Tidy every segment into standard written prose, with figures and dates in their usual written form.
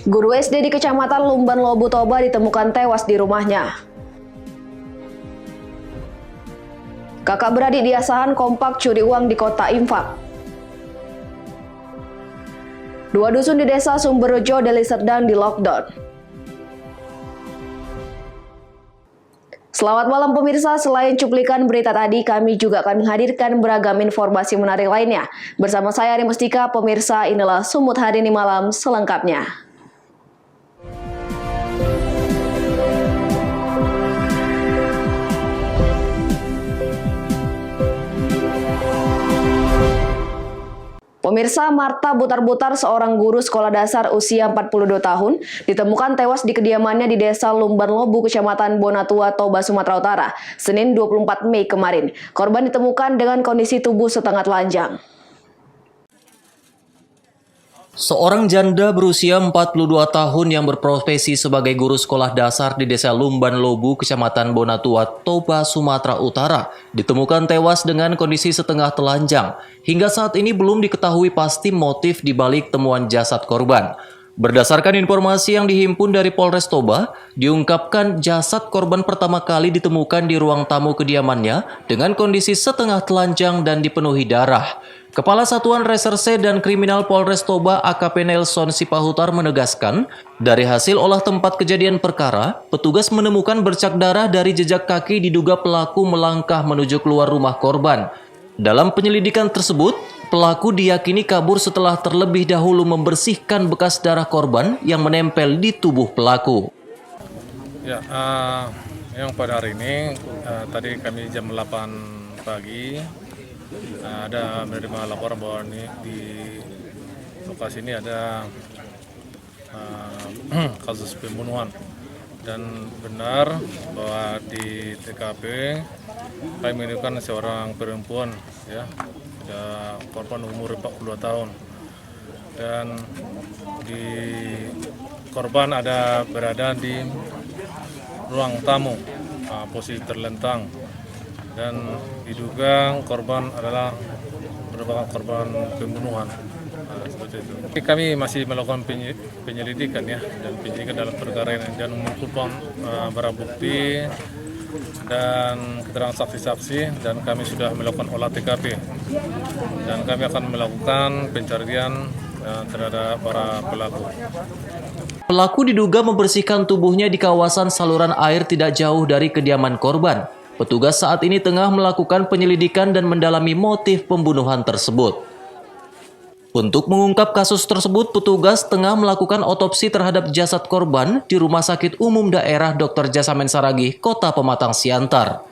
Guru SD di Kecamatan Lumban Lobu Toba ditemukan tewas di rumahnya. Kakak beradik di Asahan kompak curi uang di kota infak. Dua dusun di desa Sumberjo, Deli Serdang di lockdown. Selamat malam pemirsa, selain cuplikan berita tadi, kami juga akan menghadirkan beragam informasi menarik lainnya. Bersama saya Ari Mustika, pemirsa, inilah Sumut Hari ini malam selengkapnya. Pemirsa, Marta Butar-Butar, seorang guru sekolah dasar usia 42 tahun, ditemukan tewas di kediamannya di Desa Lumban Lobu, Kecamatan Bonatua, Toba, Sumatera Utara, Senin 24 Mei kemarin. Korban ditemukan dengan kondisi tubuh setengah telanjang. Seorang janda berusia 42 tahun yang berprofesi sebagai guru sekolah dasar di Desa Lumban Lobu, Kecamatan Bonatua, Toba, Sumatera Utara, ditemukan tewas dengan kondisi setengah telanjang. Hingga saat ini belum diketahui pasti motif di balik temuan jasad korban. Berdasarkan informasi yang dihimpun dari Polres Toba, diungkapkan jasad korban pertama kali ditemukan di ruang tamu kediamannya dengan kondisi setengah telanjang dan dipenuhi darah. Kepala Satuan Reserse dan Kriminal Polres Toba AKP Nelson Sipahutar menegaskan, dari hasil olah tempat kejadian perkara, petugas menemukan bercak darah dari jejak kaki diduga pelaku melangkah menuju keluar rumah korban. Dalam penyelidikan tersebut, pelaku diyakini kabur setelah terlebih dahulu membersihkan bekas darah korban yang menempel di tubuh pelaku. Ya, yang pada hari ini, tadi kami jam 8 pagi, ada menerima laporan bahwa di lokasi ini ada kasus pembunuhan, dan benar bahwa di TKP kami menemukan seorang perempuan, ya, ada korban umur 42 tahun, dan di korban ada berada di ruang tamu, posisi terlentang, dan diduga korban merupakan korban pembunuhan. Seperti itu. Kami masih melakukan penyelidikan, ya, dan penyelidikan dalam perkara ini dan mengumpulkan barang bukti dan keterangan saksi-saksi, dan kami sudah melakukan olah TKP, dan kami akan melakukan pencarian terhadap para pelaku. Pelaku diduga membersihkan tubuhnya di kawasan saluran air tidak jauh dari kediaman korban. Petugas saat ini tengah melakukan penyelidikan dan mendalami motif pembunuhan tersebut. Untuk mengungkap kasus tersebut, petugas tengah melakukan otopsi terhadap jasad korban di Rumah Sakit Umum Daerah Dr. Jasamen Saragih, Kota Pematang Siantar.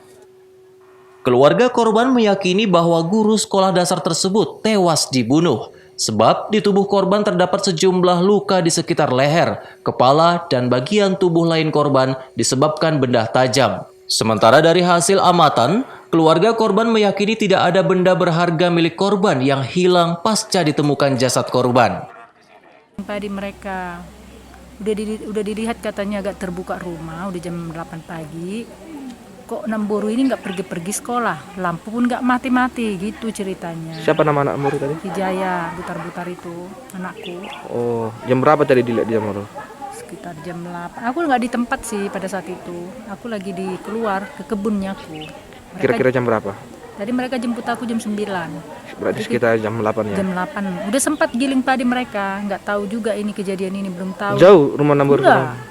Keluarga korban meyakini bahwa guru sekolah dasar tersebut tewas dibunuh, sebab di tubuh korban terdapat sejumlah luka di sekitar leher, kepala, dan bagian tubuh lain korban disebabkan benda tajam. Sementara dari hasil amatan, keluarga korban meyakini tidak ada benda berharga milik korban yang hilang pasca ditemukan jasad korban. Tadi mereka udah dilihat katanya agak terbuka rumah, udah jam 8 pagi. Kok Namboru ini nggak pergi-pergi sekolah, lampu pun nggak mati-mati, gitu ceritanya. Siapa nama anak Namboru tadi? Hijaya, Butar-Butar itu, anakku. Oh, jam berapa tadi dilihat di Namboru? Sekitar jam 8. Aku nggak di tempat sih pada saat itu. Aku lagi di keluar ke kebunnya aku. Kira-kira jam berapa? Tadi mereka jemput aku jam 9. Berarti sekitar jam 8 ya? Jam 8. Udah sempat giling padi mereka. Nggak tahu juga ini kejadian ini, belum tahu. Jauh rumah Namboru?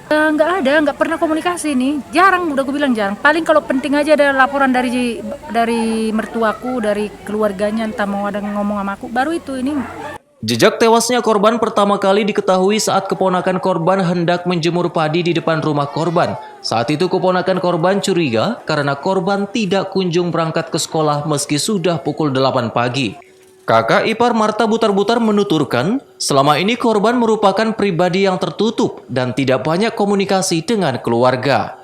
Nggak ada, nggak pernah komunikasi nih. Jarang, udah aku bilang jarang. Paling kalau penting aja ada laporan dari mertuaku, dari keluarganya, entah mau ada ngomong sama aku. Baru itu ini. Jejak tewasnya korban pertama kali diketahui saat keponakan korban hendak menjemur padi di depan rumah korban. Saat itu keponakan korban curiga karena korban tidak kunjung berangkat ke sekolah meski sudah pukul 8 pagi. Kakak ipar Marta Butar-Butar menuturkan, selama ini korban merupakan pribadi yang tertutup dan tidak banyak komunikasi dengan keluarga.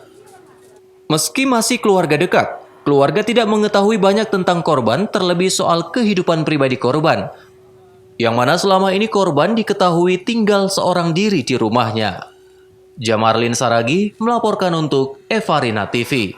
Meski masih keluarga dekat, keluarga tidak mengetahui banyak tentang korban, terlebih soal kehidupan pribadi korban, yang mana selama ini korban diketahui tinggal seorang diri di rumahnya. Jamarlin Saragi melaporkan untuk Evarina TV.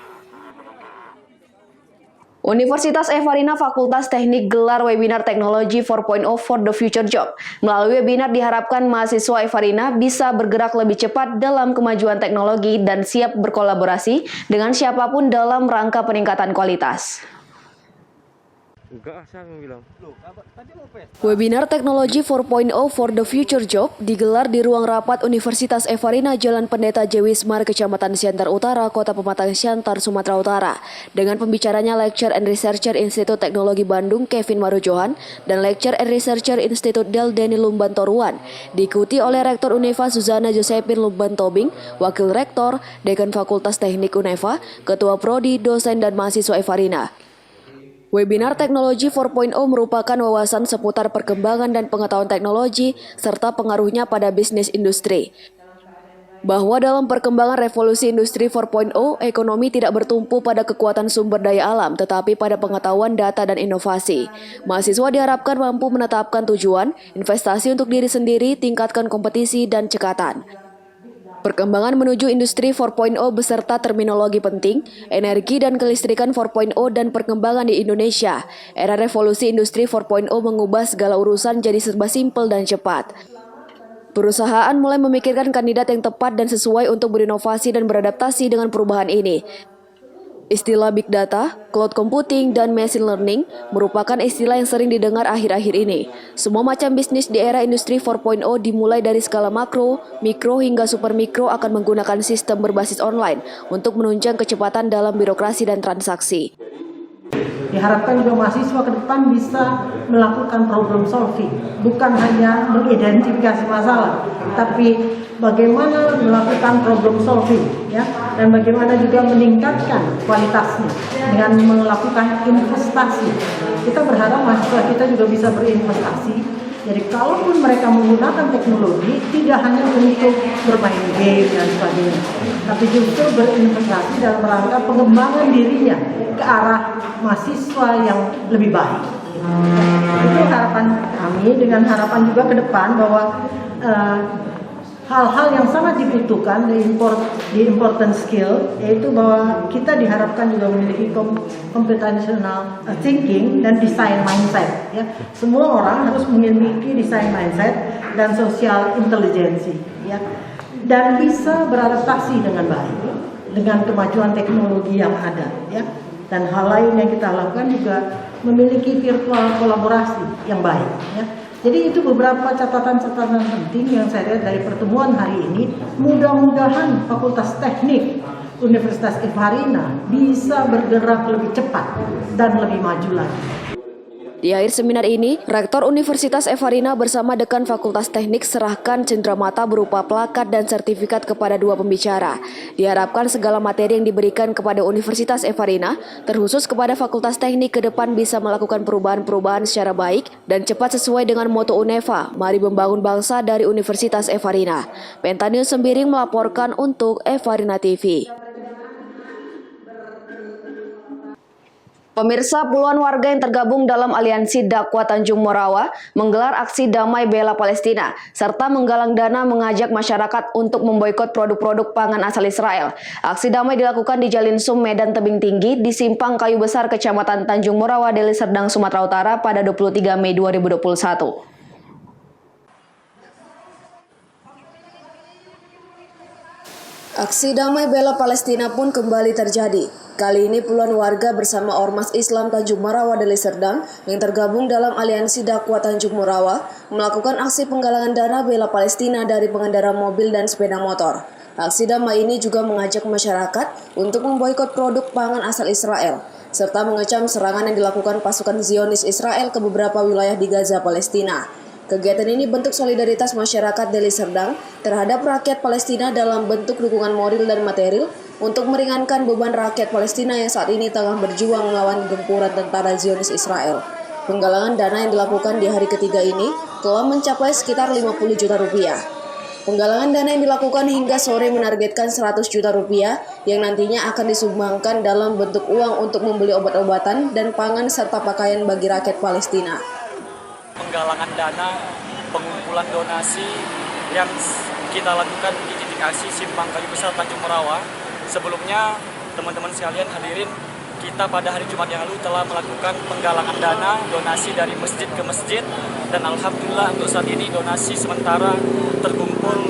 Universitas Evarina Fakultas Teknik gelar webinar Teknologi 4.0 for the Future Job. Melalui webinar diharapkan mahasiswa Evarina bisa bergerak lebih cepat dalam kemajuan teknologi dan siap berkolaborasi dengan siapapun dalam rangka peningkatan kualitas. Enggak, siapa yang bilang? Webinar Teknologi 4.0 for the Future Job digelar di ruang rapat Universitas Evarina Jalan Pendeta Jewismar, Kecamatan Siantar Utara, Kota Pematang Siantar, Sumatera Utara. Dengan pembicaranya Lecturer and Researcher Institut Teknologi Bandung Kevin Marujohan dan Lecturer and Researcher Institut Del Deni Lumban Toruan. Diikuti oleh Rektor Uneva Suzana Josephine Lumban Tobing, Wakil Rektor, Dekan Fakultas Teknik Uneva, Ketua Prodi, dosen dan mahasiswa Evarina. Webinar Teknologi 4.0 merupakan wawasan seputar perkembangan dan pengetahuan teknologi serta pengaruhnya pada bisnis industri. Bahwa dalam perkembangan revolusi industri 4.0, ekonomi tidak bertumpu pada kekuatan sumber daya alam, tetapi pada pengetahuan data dan inovasi. Mahasiswa diharapkan mampu menetapkan tujuan, investasi untuk diri sendiri, tingkatkan kompetisi dan cekatan. Perkembangan menuju industri 4.0 beserta terminologi penting, energi dan kelistrikan 4.0 dan perkembangan di Indonesia. Era revolusi industri 4.0 mengubah segala urusan jadi serba simpel dan cepat. Perusahaan mulai memikirkan kandidat yang tepat dan sesuai untuk berinovasi dan beradaptasi dengan perubahan ini. Istilah Big Data, Cloud Computing, dan Machine Learning merupakan istilah yang sering didengar akhir-akhir ini. Semua macam bisnis di era industri 4.0 dimulai dari skala makro, mikro, hingga super mikro akan menggunakan sistem berbasis online untuk menunjang kecepatan dalam birokrasi dan transaksi. Diharapkan juga mahasiswa ke depan bisa melakukan problem solving, bukan hanya mengidentifikasi masalah, tapi bagaimana melakukan problem solving, ya, dan bagaimana juga meningkatkan kualitasnya dengan melakukan investasi. Kita berharap mahasiswa kita juga bisa berinvestasi. Jadi kalaupun mereka menggunakan teknologi, tidak hanya untuk bermain game dan sebagainya, tapi justru berinvestasi dalam rangka pengembangan dirinya ke arah mahasiswa yang lebih baik. Itu harapan kami, dengan harapan juga ke depan bahwa hal-hal yang sangat dibutuhkan di important skill, yaitu bahwa kita diharapkan juga memiliki computational thinking dan design mindset. Ya. Semua orang harus memiliki design mindset dan social intelligence, ya, dan bisa beradaptasi dengan baik dengan kemajuan teknologi yang ada. Ya. Dan hal lain yang kita lakukan juga memiliki virtual kolaborasi yang baik. Ya. Jadi itu beberapa catatan-catatan penting yang saya lihat dari pertemuan hari ini. Mudah-mudahan Fakultas Teknik Universitas Evarina bisa bergerak lebih cepat dan lebih maju lagi. Di akhir seminar ini, Rektor Universitas Evarina bersama Dekan Fakultas Teknik serahkan cenderamata berupa plakat dan sertifikat kepada dua pembicara. Diharapkan segala materi yang diberikan kepada Universitas Evarina, terkhusus kepada Fakultas Teknik ke depan bisa melakukan perubahan-perubahan secara baik dan cepat sesuai dengan moto Uneva, mari membangun bangsa dari Universitas Evarina. Pentanius Sembiring melaporkan untuk Evarina TV. Pemirsa, puluhan warga yang tergabung dalam Aliansi Dakwah Tanjung Morawa menggelar aksi damai bela Palestina serta menggalang dana mengajak masyarakat untuk memboikot produk-produk pangan asal Israel. Aksi damai dilakukan di Jalin Sum, Medan Tebing Tinggi di Simpang Kayu Besar, Kecamatan Tanjung Morawa, Deli Serdang, Sumatera Utara pada 23 Mei 2021. Aksi damai bela Palestina pun kembali terjadi. Kali ini puluhan warga bersama Ormas Islam Tanjung Morawa Deli Serdang yang tergabung dalam Aliansi Dakwah Tanjung Morawa melakukan aksi penggalangan dana bela Palestina dari pengendara mobil dan sepeda motor. Aksi damai ini juga mengajak masyarakat untuk memboikot produk pangan asal Israel, serta mengecam serangan yang dilakukan pasukan Zionis Israel ke beberapa wilayah di Gaza, Palestina. Kegiatan ini bentuk solidaritas masyarakat Deli Serdang terhadap rakyat Palestina dalam bentuk dukungan moral dan material untuk meringankan beban rakyat Palestina yang saat ini tengah berjuang melawan gempuran tentara Zionis Israel. Penggalangan dana yang dilakukan di hari ketiga ini telah mencapai sekitar 50 juta rupiah. Penggalangan dana yang dilakukan hingga sore menargetkan 100 juta rupiah yang nantinya akan disumbangkan dalam bentuk uang untuk membeli obat-obatan dan pangan serta pakaian bagi rakyat Palestina. Penggalangan dana, pengumpulan donasi yang kita lakukan di titik aksi Simpang Kayu Besar Tanjung Morawa. Sebelumnya teman-teman sekalian hadirin, kita pada hari Jumat yang lalu telah melakukan penggalangan dana donasi dari masjid ke masjid, dan alhamdulillah untuk saat ini donasi sementara terkumpul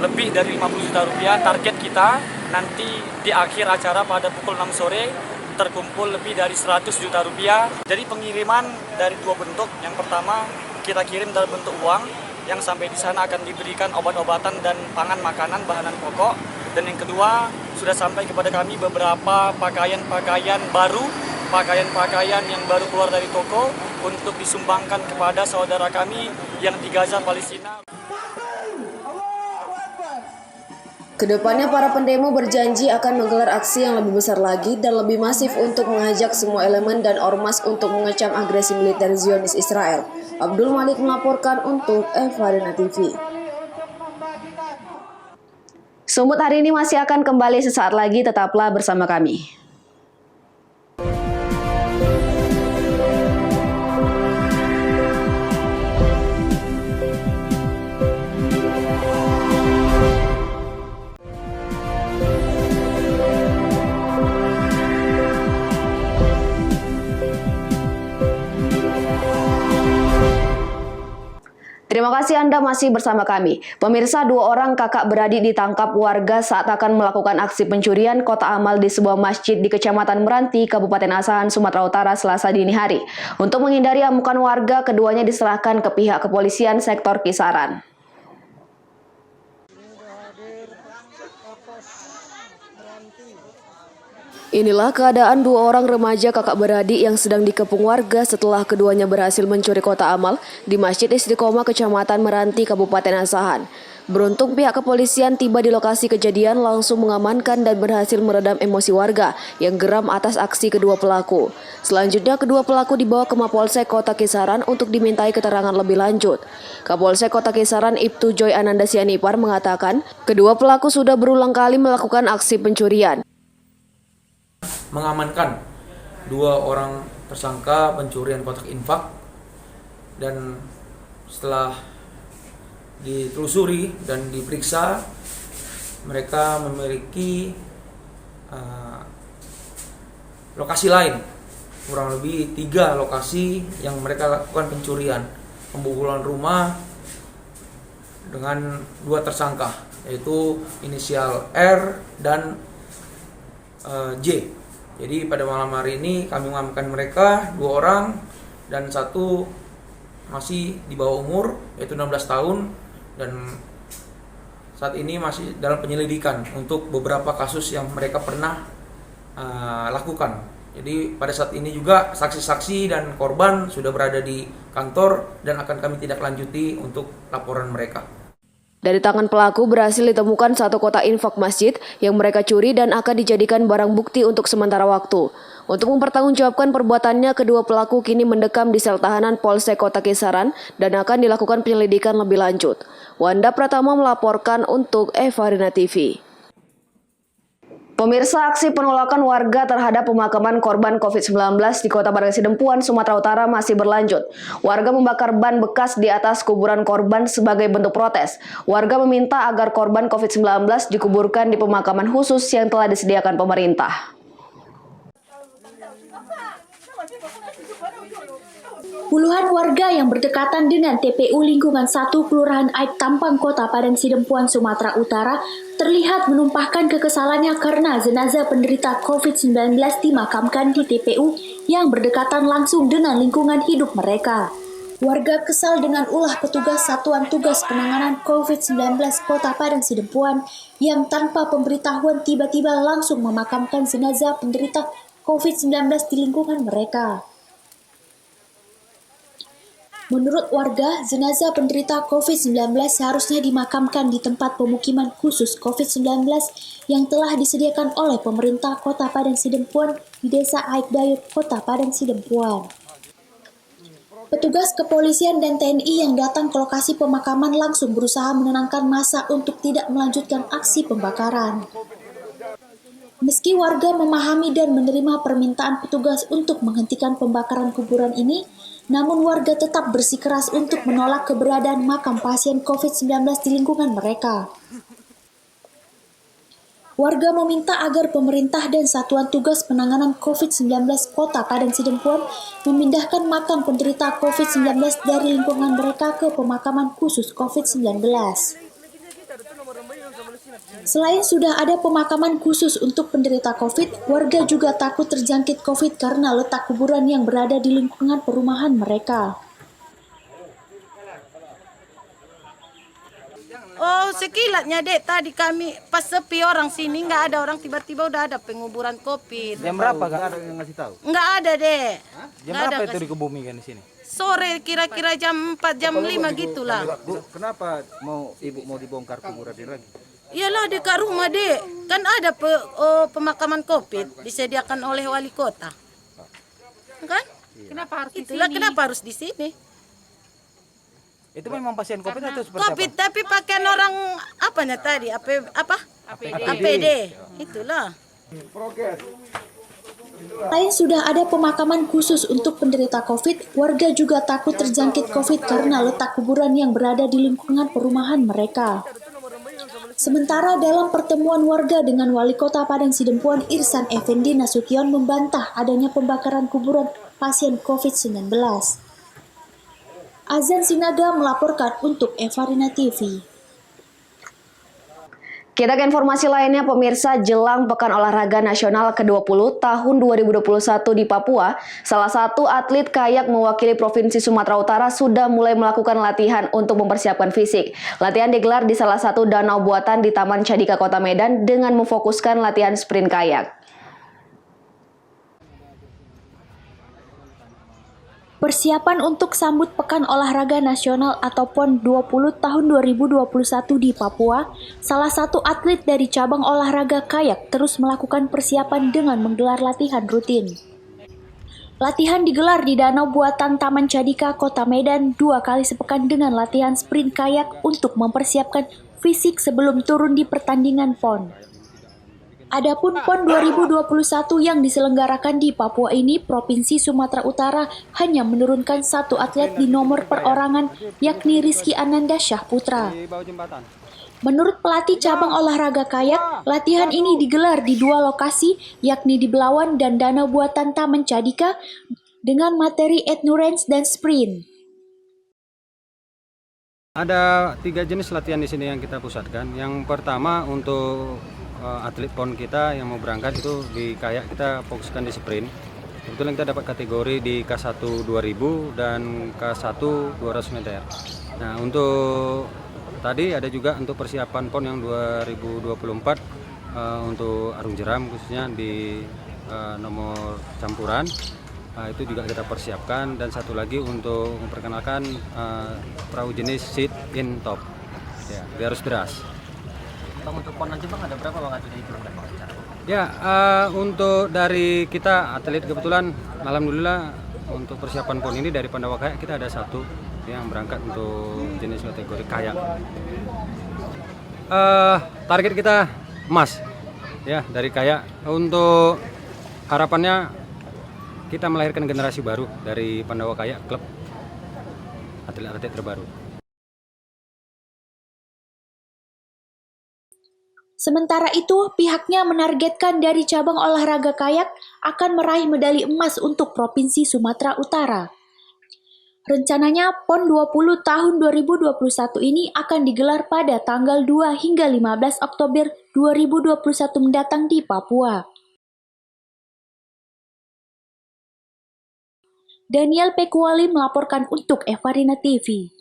lebih dari 50 juta rupiah. Target kita nanti di akhir acara pada pukul 6 sore terkumpul lebih dari 100 juta rupiah. Jadi pengiriman dari dua bentuk. Yang pertama kita kirim dalam bentuk uang, yang sampai di sana akan diberikan obat-obatan dan pangan makanan bahan pokok. Dan yang kedua, sudah sampai kepada kami beberapa pakaian-pakaian yang baru keluar dari toko untuk disumbangkan kepada saudara kami yang di Gaza, Palestina. Kedepannya para pendemo berjanji akan menggelar aksi yang lebih besar lagi dan lebih masif untuk mengajak semua elemen dan ormas untuk mengecam agresi militer Zionis Israel. Abdul Malik melaporkan untuk Evarina TV. Sumut hari ini masih akan kembali sesaat lagi, tetaplah bersama kami. Terima kasih Anda masih bersama kami. Pemirsa, 2 orang kakak beradik ditangkap warga saat akan melakukan aksi pencurian kotak amal di sebuah masjid di Kecamatan Meranti, Kabupaten Asahan, Sumatera Utara, Selasa dini hari. Untuk menghindari amukan warga, keduanya diserahkan ke pihak kepolisian sektor Kisaran. Inilah keadaan 2 orang remaja kakak beradik yang sedang dikepung warga setelah keduanya berhasil mencuri kotak amal di Masjid Istiqomah Kecamatan Meranti, Kabupaten Asahan. Beruntung pihak kepolisian tiba di lokasi kejadian langsung mengamankan dan berhasil meredam emosi warga yang geram atas aksi kedua pelaku. Selanjutnya kedua pelaku dibawa ke Mapolsek Kota Kisaran untuk dimintai keterangan lebih lanjut. Kapolsek Kota Kisaran Ibtu Joy Ananda Sianipar mengatakan kedua pelaku sudah berulang kali melakukan aksi pencurian. Mengamankan 2 orang tersangka pencurian kotak infak, dan setelah ditelusuri dan diperiksa mereka memiliki lokasi lain, kurang lebih 3 lokasi yang mereka lakukan pencurian, pembobolan rumah dengan 2 tersangka, yaitu inisial R dan J. Jadi pada malam hari ini kami mengamankan mereka 2 orang dan 1 masih di bawah umur, yaitu 16 tahun, dan saat ini masih dalam penyelidikan untuk beberapa kasus yang mereka pernah lakukan. Jadi pada saat ini juga saksi-saksi dan korban sudah berada di kantor dan akan kami tindak lanjuti untuk laporan mereka. Dari tangan pelaku berhasil ditemukan 1 kotak infak masjid yang mereka curi dan akan dijadikan barang bukti untuk sementara waktu. Untuk mempertanggungjawabkan perbuatannya, kedua pelaku kini mendekam di sel tahanan Polsek Kota Kisaran dan akan dilakukan penyelidikan lebih lanjut. Wanda Pratama melaporkan untuk Evarina TV. Pemirsa, aksi penolakan warga terhadap pemakaman korban COVID-19 di Kota Parangsidempuan, Sumatera Utara masih berlanjut. Warga membakar ban bekas di atas kuburan korban sebagai bentuk protes. Warga meminta agar korban COVID-19 dikuburkan di pemakaman khusus yang telah disediakan pemerintah. Puluhan warga yang berdekatan dengan TPU Lingkungan 1 Kelurahan Aik Tampang Kota Padang Sumatera Utara terlihat menumpahkan kekesalannya karena jenazah penderita COVID-19 dimakamkan di TPU yang berdekatan langsung dengan lingkungan hidup mereka. Warga kesal dengan ulah petugas Satuan Tugas Penanganan COVID-19 Kota Padang Sidempuan yang tanpa pemberitahuan tiba-tiba langsung memakamkan jenazah penderita COVID-19 di lingkungan mereka. Menurut warga, jenazah penderita COVID-19 seharusnya dimakamkan di tempat pemukiman khusus COVID-19 yang telah disediakan oleh pemerintah Kota Padang Sidempuan di Desa Aik Dayut, Kota Padang Sidempuan. Petugas kepolisian dan TNI yang datang ke lokasi pemakaman langsung berusaha menenangkan massa untuk tidak melanjutkan aksi pembakaran. Meski warga memahami dan menerima permintaan petugas untuk menghentikan pembakaran kuburan ini, namun warga tetap bersikeras untuk menolak keberadaan makam pasien COVID-19 di lingkungan mereka. Warga meminta agar pemerintah dan Satuan Tugas Penanganan COVID-19 Kota Padang Sidempuan memindahkan makam penderita COVID-19 dari lingkungan mereka ke pemakaman khusus COVID-19. Selain sudah ada pemakaman khusus untuk penderita COVID, warga juga takut terjangkit COVID karena letak kuburan yang berada di lingkungan perumahan mereka. Oh, sekilatnya dek, tadi kami pas sepi orang sini, nggak ada orang, tiba-tiba udah ada penguburan COVID. Jam berapa Kak? Ada yang ngasih tahu? Nggak ada dek. Jam Nggak berapa ada, itu dikebumikan di sini? sore kira-kira jam 4, jam 5 gitulah. Bu, kenapa ibu mau dibongkar kuburan ini lagi? Iyalah dekat rumah dek, kan ada pemakaman COVID disediakan oleh wali kota. Kan? Kenapa harus Itulah di sini? kenapa harus di sini. Itu memang pasien COVID atau seperti COVID apa? tapi pakaian orang apanya tadi? APD. Itulah. Selain sudah ada pemakaman khusus untuk penderita COVID, warga juga takut terjangkit COVID karena letak kuburan yang berada di lingkungan perumahan mereka. Sementara dalam pertemuan warga dengan Wali Kota Padang Sidempuan Irsan Effendi Nasution membantah adanya pembakaran kuburan pasien COVID-19. Azan Sinaga melaporkan untuk Evarina TV. Kita ke informasi lainnya, pemirsa, jelang Pekan Olahraga Nasional ke-20 tahun 2021 di Papua, salah satu atlet kayak mewakili Provinsi Sumatera Utara sudah mulai melakukan latihan untuk mempersiapkan fisik. Latihan digelar di salah satu danau buatan di Taman Cadika Kota Medan dengan memfokuskan latihan sprint kayak. Persiapan untuk sambut Pekan Olahraga Nasional atau PON 20 tahun 2021 di Papua, salah satu atlet dari cabang olahraga kayak terus melakukan persiapan dengan menggelar latihan rutin. Latihan digelar di danau buatan Taman Cadika Kota Medan 2 kali sepekan dengan latihan sprint kayak untuk mempersiapkan fisik sebelum turun di pertandingan PON. Adapun PON 2021 yang diselenggarakan di Papua ini, Provinsi Sumatera Utara hanya menurunkan satu atlet di nomor perorangan, yakni Rizky Ananda Syahputra. Menurut pelatih cabang olahraga kayak, latihan ini digelar di 2 lokasi, yakni di Belawan dan Danau Buatan Taman Cadika, dengan materi endurance dan sprint. Ada 3 jenis latihan di sini yang kita pusatkan. Yang pertama untuk atlet PON kita yang mau berangkat itu di kayak kita fokuskan di sprint. Kebetulan kita dapat kategori di K1 2000 dan K1 200 meter. Nah, untuk tadi ada juga untuk persiapan PON yang 2024 untuk arung jeram khususnya di nomor campuran. Itu juga kita persiapkan, dan satu lagi untuk memperkenalkan perahu jenis sit in top. Ya, dia harus deras. Untuk PON nanti Bang ada berapa Bang atlet yang diturunkan? Ya, untuk dari kita atlet kebetulan alhamdulillah untuk persiapan PON ini dari Pandawa Kayak kita ada 1 yang berangkat untuk jenis kategori kayak. Target kita emas ya dari kayak. Untuk harapannya kita melahirkan generasi baru dari Pandawa Kayak, klub atlet-atlet terbaru. Sementara itu, pihaknya menargetkan dari cabang olahraga kayak akan meraih medali emas untuk Provinsi Sumatera Utara. Rencananya PON 20 tahun 2021 ini akan digelar pada tanggal 2 hingga 15 Oktober 2021 mendatang di Papua. Daniel Pekuali melaporkan untuk Evarina TV.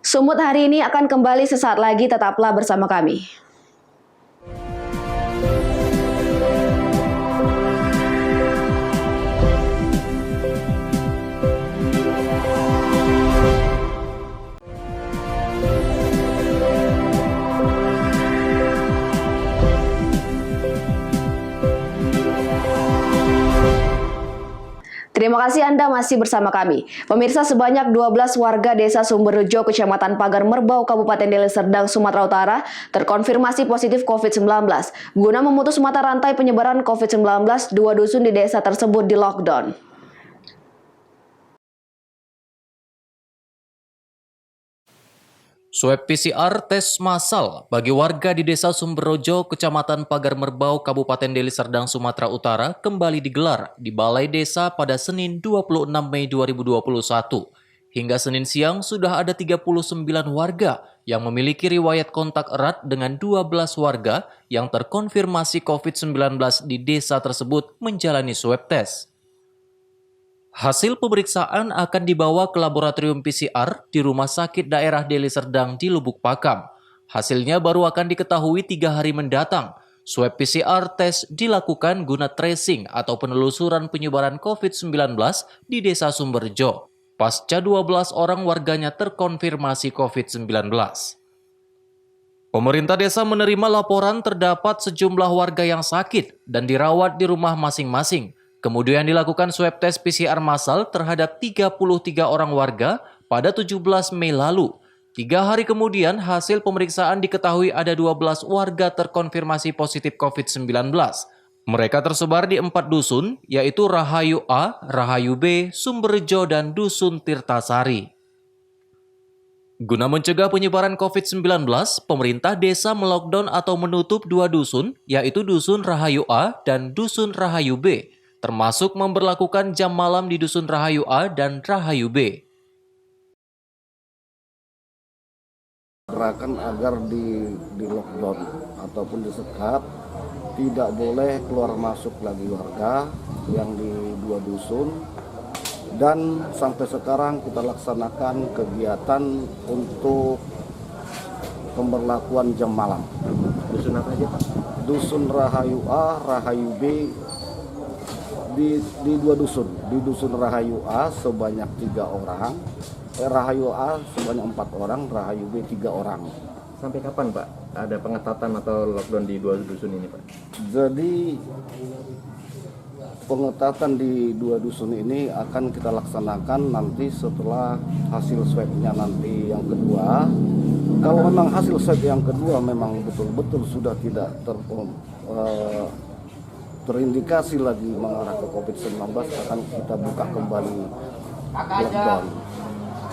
Sumut hari ini akan kembali sesaat lagi, tetaplah bersama kami. Terima kasih Anda masih bersama kami. Pemirsa, sebanyak 12 warga desa Sumberrejo, Kecamatan Pagar Merbau, Kabupaten Deli Serdang, Sumatera Utara terkonfirmasi positif COVID-19. Guna memutus mata rantai penyebaran COVID-19, 2 dusun di desa tersebut di lockdown. Swab PCR tes massal bagi warga di Desa Sumberrojo, Kecamatan Pagar Merbau, Kabupaten Deli Serdang, Sumatera Utara kembali digelar di Balai Desa pada Senin 26 Mei 2021. Hingga Senin siang sudah ada 39 warga yang memiliki riwayat kontak erat dengan 12 warga yang terkonfirmasi COVID-19 di desa tersebut menjalani swab test. Hasil pemeriksaan akan dibawa ke laboratorium PCR di Rumah Sakit Daerah Deli Serdang di Lubuk Pakam. Hasilnya baru akan diketahui 3 hari mendatang. Swab PCR test dilakukan guna tracing atau penelusuran penyebaran COVID-19 di Desa Sumberjo. Pasca 12 orang warganya terkonfirmasi COVID-19. Pemerintah desa menerima laporan terdapat sejumlah warga yang sakit dan dirawat di rumah masing-masing. Kemudian dilakukan swab tes PCR massal terhadap 33 orang warga pada 17 Mei lalu. 3 hari kemudian hasil pemeriksaan diketahui ada 12 warga terkonfirmasi positif COVID-19. Mereka tersebar di 4 dusun, yaitu Rahayu A, Rahayu B, Sumberjo, dan Dusun Tirtasari. Guna mencegah penyebaran COVID-19, pemerintah desa melockdown atau menutup 2 dusun, yaitu Dusun Rahayu A dan Dusun Rahayu B, termasuk memberlakukan jam malam di Dusun Rahayu A dan Rahayu B. Gerakan agar di lockdown ataupun disekat, tidak boleh keluar masuk lagi warga yang di 2 dusun. Dan sampai sekarang kita laksanakan kegiatan untuk pemberlakuan jam malam. Dusun apa aja Pak? Dusun Rahayu A, Rahayu B, di 2 dusun. Di Dusun Rahayu A sebanyak 3 orang, Rahayu A sebanyak 4 orang, Rahayu B 3 orang. Sampai kapan Pak ada pengetatan atau lockdown di 2 dusun ini Pak? Jadi pengetatan di 2 dusun ini akan kita laksanakan nanti setelah hasil swabnya nanti yang kedua. Kalau memang hasil swab yang kedua memang betul-betul sudah tidak terindikasi lagi mengarah ke COVID-19, akan kita buka kembali lockdown.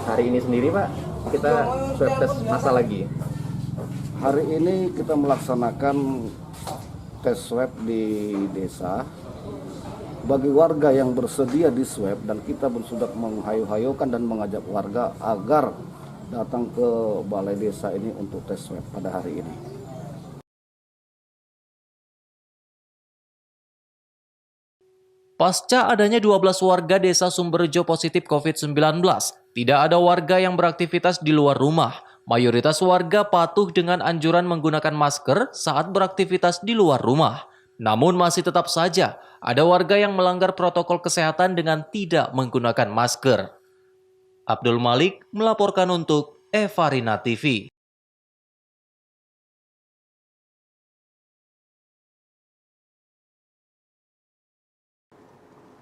Hari ini sendiri Pak, kita swab tes massal lagi. Hari ini kita melaksanakan tes swab di desa bagi warga yang bersedia di swab, dan kita sudah menghayu-hayukan dan mengajak warga agar datang ke balai desa ini untuk tes swab pada hari ini. Pasca adanya 12 warga desa Sumberjo positif COVID-19, tidak ada warga yang beraktivitas di luar rumah. Mayoritas warga patuh dengan anjuran menggunakan masker saat beraktivitas di luar rumah. Namun masih tetap saja ada warga yang melanggar protokol kesehatan dengan tidak menggunakan masker. Abdul Malik melaporkan untuk Evarina TV.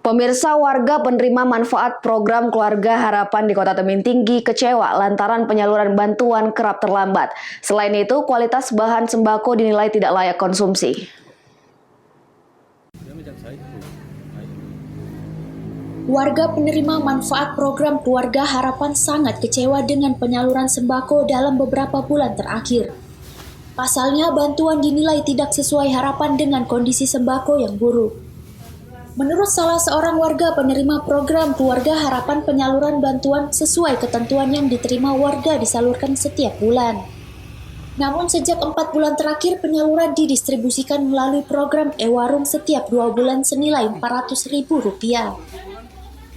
Pemirsa, warga penerima manfaat program Keluarga Harapan di Kota Tebing Tinggi kecewa lantaran penyaluran bantuan kerap terlambat. Selain itu, kualitas bahan sembako dinilai tidak layak konsumsi. Warga penerima manfaat program Keluarga Harapan sangat kecewa dengan penyaluran sembako dalam beberapa bulan terakhir. Pasalnya, bantuan dinilai tidak sesuai harapan dengan kondisi sembako yang buruk. Menurut salah seorang warga penerima program Keluarga Harapan, penyaluran bantuan sesuai ketentuan yang diterima warga disalurkan setiap bulan. Namun sejak 4 bulan terakhir penyaluran didistribusikan melalui program e-warung setiap 2 bulan senilai Rp400.000.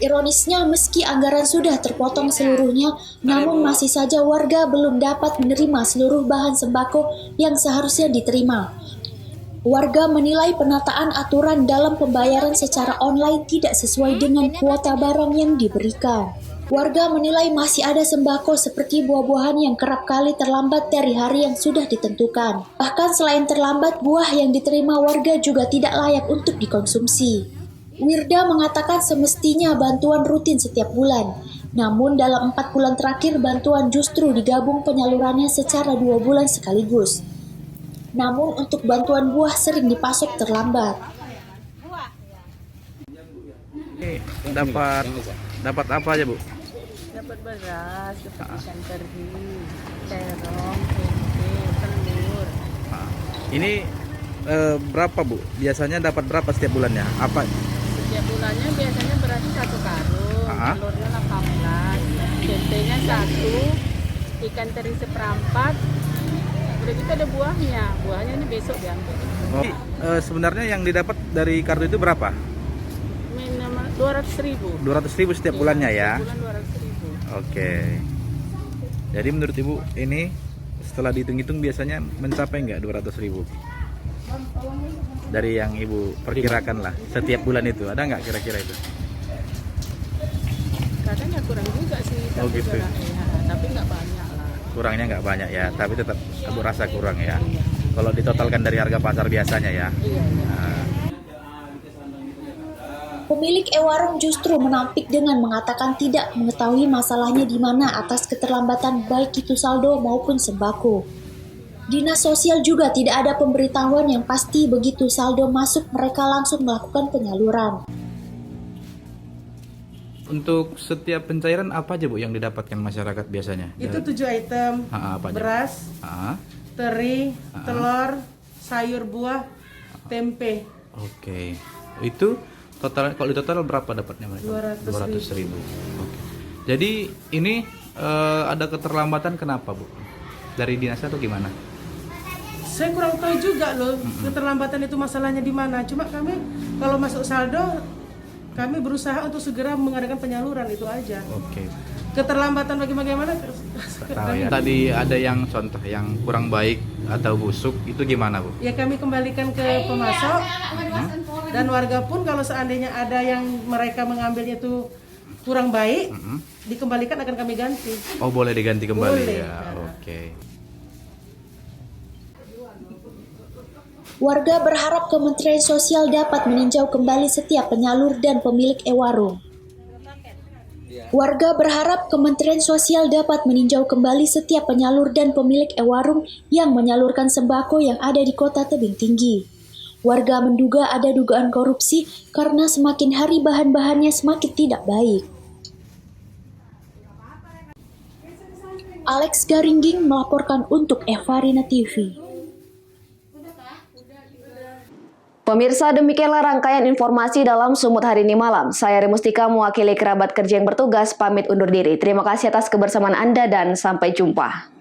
Ironisnya, meski anggaran sudah terpotong seluruhnya, namun masih saja warga belum dapat menerima seluruh bahan sembako yang seharusnya diterima. Warga menilai penataan aturan dalam pembayaran secara online tidak sesuai dengan kuota barang yang diberikan. Warga menilai masih ada sembako seperti buah-buahan yang kerap kali terlambat dari hari yang sudah ditentukan. Bahkan selain terlambat, buah yang diterima warga juga tidak layak untuk dikonsumsi. Wirda mengatakan semestinya bantuan rutin setiap bulan. Namun dalam 4 bulan terakhir bantuan justru digabung penyalurannya secara 2 bulan sekaligus. Namun untuk bantuan buah sering dipasok terlambat. Dapat apa aja Bu? dapat beras, dapat ikan teri, terong, tempe, telur. Ini berapa Bu? Biasanya dapat berapa setiap bulannya? Apa? Setiap bulannya biasanya beras 1 karung, telurnya 18, tempenya 1, ikan teri 1/4. Udah gitu ada buahnya ini besok diambil. Sebenarnya yang didapat dari kartu itu berapa? Minimal 200.000. 200.000 setiap bulannya ya? Setiap bulan 200.000. Oke. Jadi menurut Ibu ini setelah dihitung-hitung biasanya mencapai nggak 200.000? Dari yang Ibu perkirakan lah setiap bulan itu, ada nggak kira-kira itu? Kadang kurang juga sih, tapi gitu. Tapi nggak banyak lah. Kurangnya nggak banyak ya, tapi tetap Ibu rasa kurang ya. Kalau ditotalkan dari harga pasar biasanya ya. Pemilik e-warung justru menampik dengan mengatakan tidak mengetahui masalahnya di mana atas keterlambatan baik itu saldo maupun sembako. Dinas Sosial juga tidak ada pemberitahuan yang pasti begitu saldo masuk mereka langsung melakukan penyaluran. Untuk setiap pencairan apa aja Bu yang didapatkan masyarakat biasanya? Itu 7 item, Apa aja? beras, teri, telur, sayur buah, tempe. Oke. Itu total, kalau di total berapa dapatnya mereka? 200.000. Oke. Jadi ini ada keterlambatan kenapa Bu? Dari dinas atau gimana? Saya kurang tahu juga loh keterlambatan itu masalahnya di mana. Cuma kami kalau masuk saldo, kami berusaha untuk segera mengadakan penyaluran itu aja. Oke. Keterlambatan bagaimana? Tahu ya. Tadi ada yang contoh yang kurang baik atau busuk itu gimana Bu? Ya kami kembalikan ke pemasok dan warga pun kalau seandainya ada yang mereka mengambilnya itu kurang baik, dikembalikan akan kami ganti. Oh boleh diganti kembali Boleh. ya. Oke. Warga berharap Kementerian Sosial dapat meninjau kembali setiap penyalur dan pemilik e-warung. Warga berharap Kementerian Sosial dapat meninjau kembali setiap penyalur dan pemilik e-warung yang menyalurkan sembako yang ada di Kota Tebing Tinggi. Warga menduga ada dugaan korupsi karena semakin hari bahan-bahannya semakin tidak baik. Alex Garingging melaporkan untuk Evarina TV. Pemirsa, demikianlah rangkaian informasi dalam Sumut hari ini malam. Saya Rimustika mewakili kerabat kerja yang bertugas pamit undur diri. Terima kasih atas kebersamaan Anda dan sampai jumpa.